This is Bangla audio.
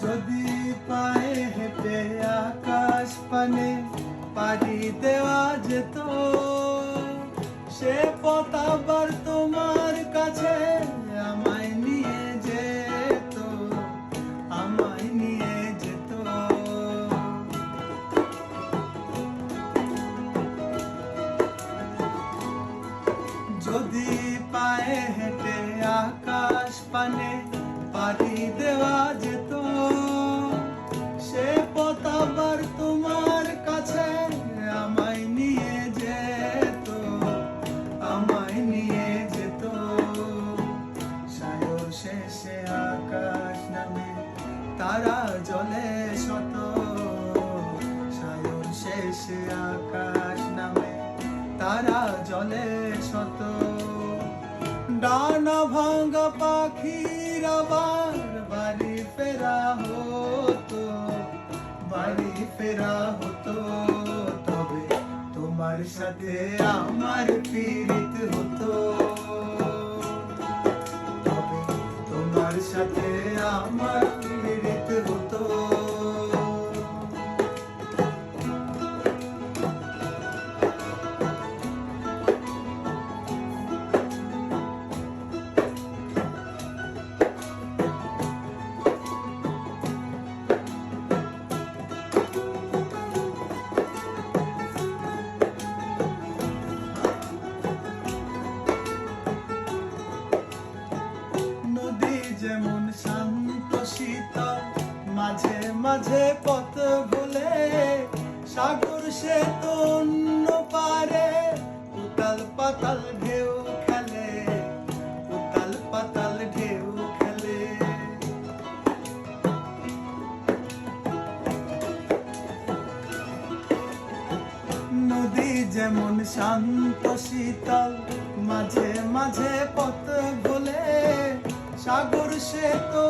যদি পায়ে হেঁটে আকাশ পানে পাড়ি দেওয়া যেত, সে পথ আবার তোমার কাছে আমায় নিয়ে যেত, আমায় নিয়ে যেত। যদি পায়ে হেঁটে আকাশ পানে পাড়ি দেওয়া যেত, সে পথ আবার তোমার কাছে আমায় নিয়ে যেত, আমায় নিয়ে যেত। সায়র শেষে আকাশ নামে তারা জলে শত, সায়র শেষে আকাশ নামে তারা জলে শত। ডানা ভাঙা পাখির আবার বাড়ি ফেরা হতো, বাড়ি ফেরা হতো। তবে তোমার সাথে আমার পীড়িত হতো, তবে তোমার সাথে আমার পীড়িত হতো। যেমন শান্ত শীতল মাঝে মাঝে পথ ভুলে, সাগর সে তো অন্য পারে উতাল পাতাল ঢেউ খেলে, উতাল পাতাল ঢেউ খেলে। নদী যেমন শান্ত শীতল মাঝে মাঝে পথ ভুলে, সাগর সে তো